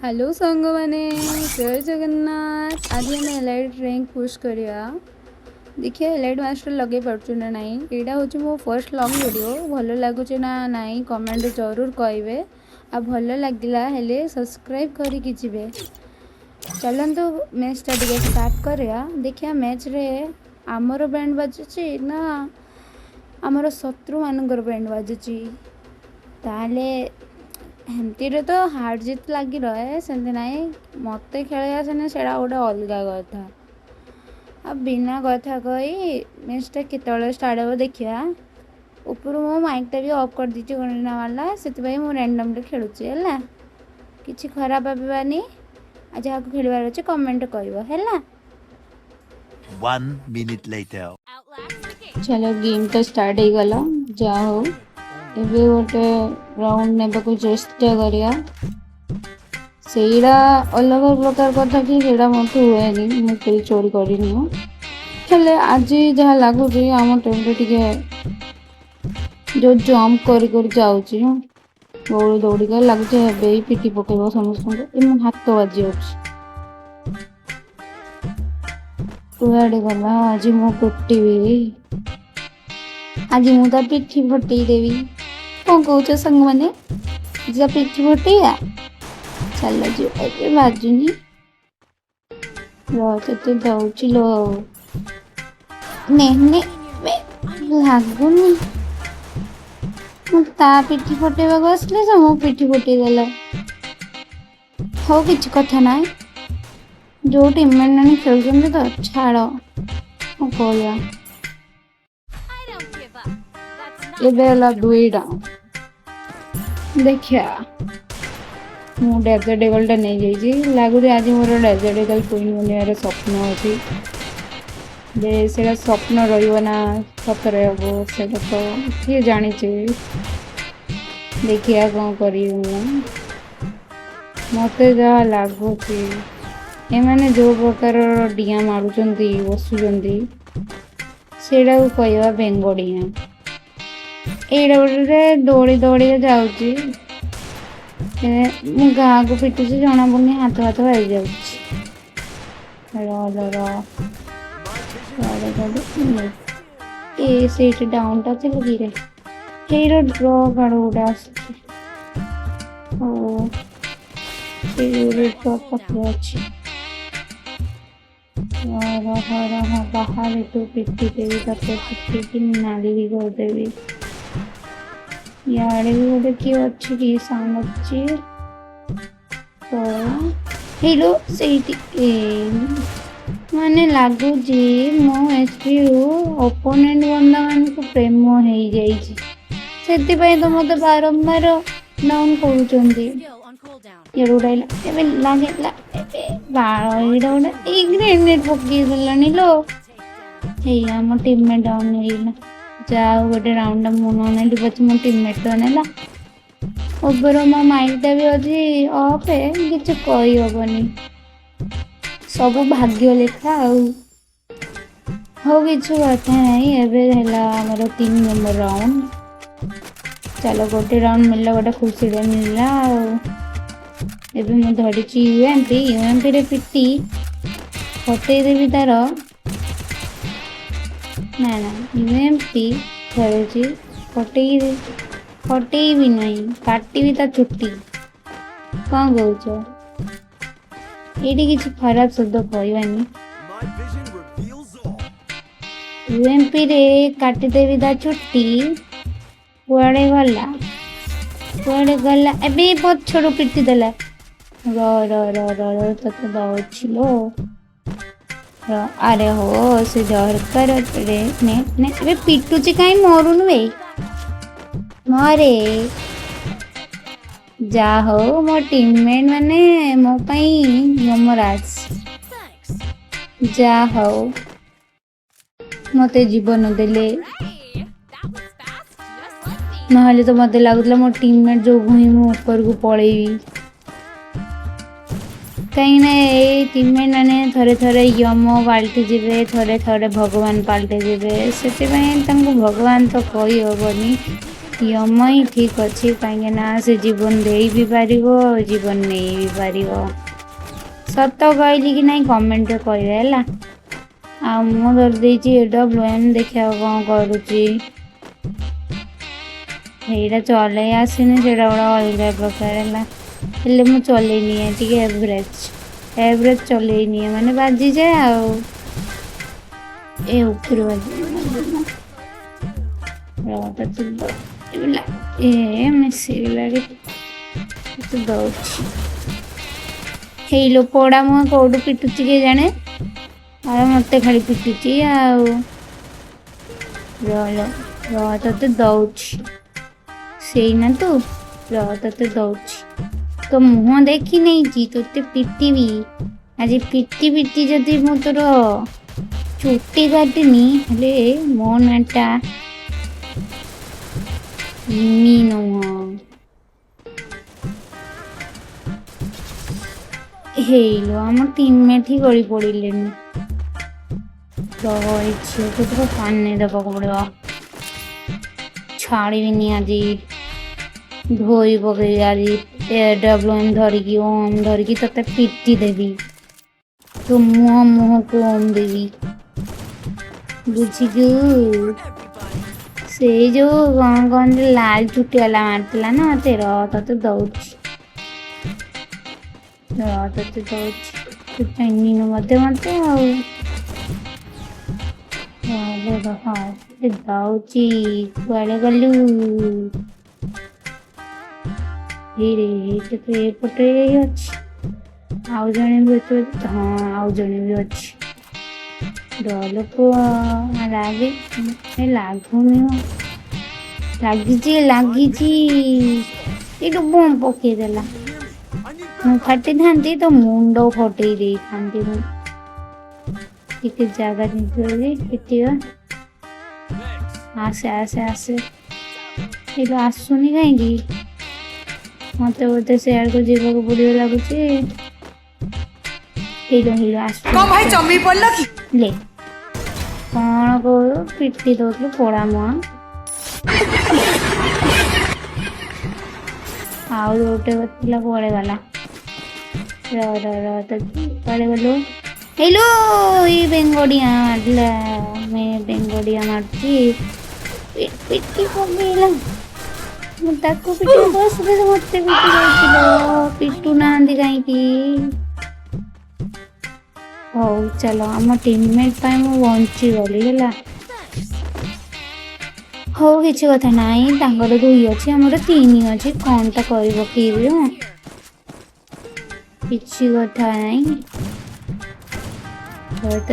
Hello सांग मैंने जय जगन्नाथ। आज आम एलाइट रैंक पुश करिया। देखिए एलाइट मास्टर लगे पार्छु ना नाई। एटा होची मो फर्स्ट लॉन्ग वीडियो। भलो लागुचे ना नाई कमेंट जरूर कहबे। आ भलो लागिला हेले सब्सक्राइब करिकि जिवे। चलंतु मैच टा टिके स्टार्ट करिया। देखिया मैच रे आमर बैंड बाजुची ना आमर शत्रु मानकर बैंड बाजुची। ताले एमती तो हार जीत लगी रहे सेमती नाई मत खेल आसेना से गोटे अलग कथा। अब बिना कथा कही मैचटा केतବେଳେ स्टार्ट हो देखिया। ऊपर मो माइकटा भी ऑफ कर दीची गणना वाला से मु रैंडमली खेलुची है किसी खराब भाबानी। आज जहाँ खेलवार अच्छे कमेंट करिवो हैला। 1 minute later. चलो गेम तो स्टार्ट हो गला जा हो एबे गोटे राउंड नेबा को चेष्टा करिया। ସେଇଟା ଅଲଗା ପ୍ରକାର କଥା କି ସେଇଟା ମୋତେ ହୁଏନି। ମୁଁ କେହି ଚୋରି କରିନି। ହେଲେ ଆଜି ଯାହା ଲାଗୁଛି ଆମ ଟ୍ରେନ୍ରେ ଟିକେ ଯେଉଁ ଜମ୍ପ କରି କରି ଯାଉଛି ଦୌଡ଼ି ଦୌଡ଼ିକା ଲାଗୁଛି ଏବେ ହିଁ ପିଟି ପକେଇବ ସମସ୍ତଙ୍କୁ। ଏ ମୋ ହାତ ବାଜି ଯାଉଛି। କୁଆଡ଼େ ଗଲା ଆଜି ମୁଁ ପିଟିବି। ଆଜି ମୁଁ ତା ପିଠି ଫଟେଇ ଦେବି। କ'ଣ କହୁଛ ସାଙ୍ଗମାନେ? ଯା ପିଠି ଫଟେଇବା। चलो जो अरे बाजुनी लो तो दौची लो ने लागुनी ता पिठी फटेवा आसले से मो पिठी फटे देला। हो किसी कथा ना जो टीम मैंने खेल तो छाड़ कहया ये दुईटा देखिया मु डेजर्ट ईगलटा नहीं जाइए लगुच आज मोर डेजर्ट ईगल क्वीन बनवार स्वप्न अच्छी से स्वप्न रहा सतरे हम से तो किए जानी देखिया कौन कर मत जहाँ लगुच एमाने जो प्रकार डिया मारुंट बसुंट सेटा को कहवा बेंगड़िया एटा गोटे दौड़ी दौड़ी जाऊँगी गाँ को पिटुची जना पड़नी हाथ हाथ बाजी जाऊँ से डाउन टा थी रे हेर ड्र गाड़ गोटे अच्छे बाहर तो पिटी देवी पिटी नाली भी करदेवी। यारे भी गोटे किए अच्छी कि साउंड अच्छी तो हेलो से माने लगुच मो एचपी ओपोनेंट बंदा मान को प्रेम हो से तो मत बारंबार डाउन कर ग्रेनेड पकई देलानी लो आम टीममेट डाउन हो जाओ गोटे राउंड मुझे पचे मो टीममेट तो ना ओवर मो माइंडटा भी अच्छी ऑफ है किसी कही हेनी सब भाग्य लेखा हो किसी कथा ना 3 नंबर राउंड चलो गोटे राउंड मिलला गोटे खुशी मिलला एबे मु धड़ी यूएमपी रे पिटी फटे देवी तार ना ना यूएमपी खेलुची फटे भी नहीं काटी भी ता छुट्टी कौन कौच ये किसी खराब शब्द कहवानी यूएमपी रे काटिदेवी ता छुट्टी कुआड़े गला एबे पछड़ू पिटी देला तते दौची लो अरे हो से दरकार रे ने ए पिटुची कहीं मरुन वे मरे जा हो मो टीममेट माने मो पई यमराज जा हो मते जीवन देले ना तो मत लगुला मो टीममेट जो ही ऊपर को पलैबी कहीं टीममेट मैंने थरे थरे यम पाल्टी जीवे थरे थरे भगवान पाल्टे जीवे से भगवान तो कही हेनी यम ही ठीक अच्छे कहीं से जीवन दे भी पार जीवन नहीं भी पार सत कहली कि नहीं कमेंट कहला आ मु धर देती एडब्ल्यूएम देखा कौन करुच्ची ଏଇଟା ଚଲେଇ ଆସୁନି ସେଇଟା ଗୋଟେ ଅଲଗା ପ୍ରକାର ହେଲା ହେଲେ ମୁଁ ଚଲେଇ ନିଏ ଟିକେ ଏଭରେଜ ଚଲେଇ ନିଏ ମାନେ ବାଜିଯାଏ ଆଉ ଏ ଉପରେ ବାଜି ଏ ମିଶିଗଲାରେ ତୁ ଦଉଛି ହେଇଲୋ ପୋଡ଼ା ମୁହଁ କୋଉଠୁ ପିଟୁଛି କିଏ ଜାଣେ ଆଉ ମତେ ଖାଲି ପିଟୁଛି ଆଉ ତତେ ଦଉଛି ସେଇନା ତୁ ତତେ ଦଉଛି तो मुह देखी नहीं तोते पिटिबी आज पिटी पिटी जदि मु तोर चुटी काटिनी हेले मो नाटा मी नुह हेलो आम टीममेट ही गली पड़े तो झील को तो पानी देवाक पड़ो छाड़बी आज धोई पकई आज एडब्ल्यूएम धरिकी ओम धरिकी तते पिटी देवी तो मुह को ओम देवी बुझिगु से जो कौन लाल चुटी वाला मारला ना तेरा तते दौची तते दौची मते मते दौची कुआड़े गलु एपटे अच्छी आउ जड़े भी हाँ आउ जड़े भी अच्छी डल को लगे लगुनि लगी ये बम पकईदेला मुझे फाटी था तो मुंड फटे दे था जगह पिटिया आसे आसे आसे ये आसुनी कहीं मत बोलते सेयार को जीवा को पड़ो लगुच ले कौन कह पिटी दौलू पोड़ा मुआ आउ गोटे बतला पड़े गला पड़े गलु हेलो ये बेंगोड़िया मारला मैं बेंगोड़िया मारती पिटी पकईला ताको पिटी बस मत पिटू ना कहीं हो चलो आम टीममेट बंची गली है हो किसी कथा ना दुई अच्छे आम तीन अच्छे कौन टा कर पकईबी किसी कथा ना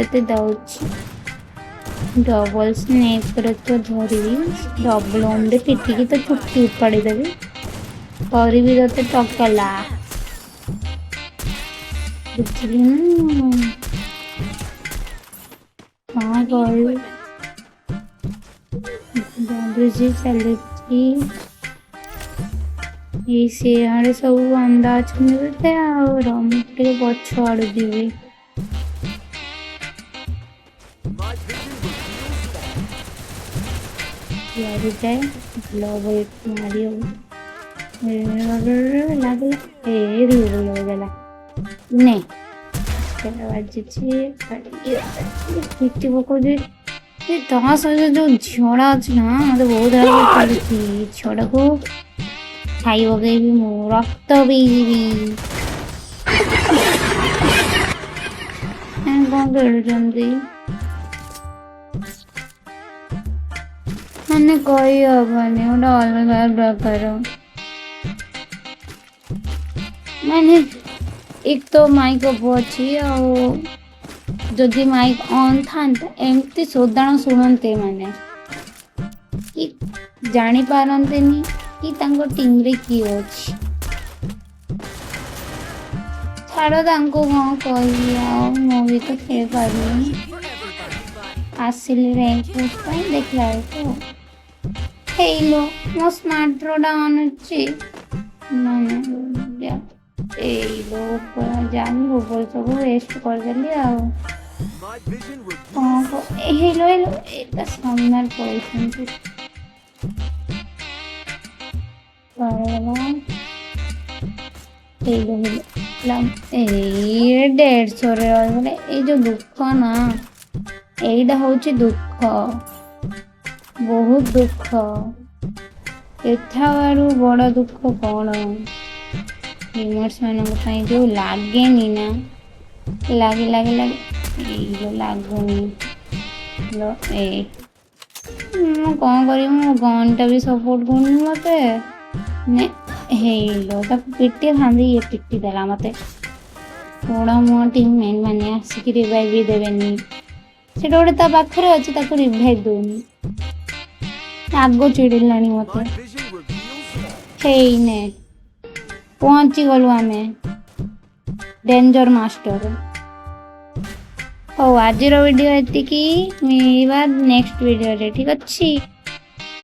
ते दौची डबल स्नेक तो धरवी डबल ओम्रे पिटिकी तो छुट्टी उपाड़ी देवी करी ते टकला बुझली ना कौन कर चली सियाड़े सब अंदा अच्छे आटे पछ आड़ जी जाए मारी लगला ने पिटी पकड़े ता सहित जो झीड़ा अच्छी ना मत बहुत झीड़ा को खाई पकईबी मु रक्त पीबी कौन खेलुंट मैंने कही हबनी गोटे अलग प्रकार मैंने एक तो माइक अफ अच्छी जदि माइक ऑन था एमती सोदाण शुणते मैंने कि जानी पारंतेनी कि तांको टीम रे किए अच्छी छाड़ तांको कौन कही मु भी तो खेल पारनी आसिली रैंक पुश देखला तो हेलो मो स्मार्ट रोडा अनुची हेलो जान गोबर सब वेस्ट कर देली हेलो हेलो एटा सामने पड़े ଏଇ 150 ମାନେ ଏଇ ଯୋଉ ଦୁଃଖ ନା ଏଇଟା ହଉଛି ଦୁଃଖ, ବହୁତ ଦୁଃଖ। ଏଠାରୁ ବଡ଼ ଦୁଃଖ କଣ? ଗେମର୍ସ ମାନଙ୍କ ପାଇଁ ଯୋଉ ଲାଗେନି ନା, ଲାଗେ ଏଇ ଲାଗୁନି ଏଇ ମୁଁ କଣ କରିବି? ମୋ ଗନ୍ଟା ବି ସପୋର୍ଟ କରୁନି ମତେ। ନେ ହେଇଲୋ ତାକୁ ପିଟି ଥାନ୍ତି, ଇଏ ପିଟି ଦେଲା ମତେ। ପୋଡ଼ା ମୋ ଟିମ୍ ମେନ୍ ମାନେ ଆସିକି ରିଭାଇଭ୍ ବି ଦେବେନି। ସେଟା ଗୋଟେ ତା ପାଖରେ ଅଛି, ତାକୁ ରିଭାଇଭ୍ ଦଉନି। ଆଗ ଚିଡ଼ିଲାଣି ମତେ। ହେଇନେ ପହଞ୍ଚି ଗଲୁ ଆମେ ଡେଞ୍ଜର ମାଷ୍ଟର। ହଉ ଆଜିର ଭିଡ଼ିଓ ଏତିକି, ମିଳିବା ନେକ୍ସଟ ଭିଡ଼ିଓରେ, ଠିକ୍ ଅଛି।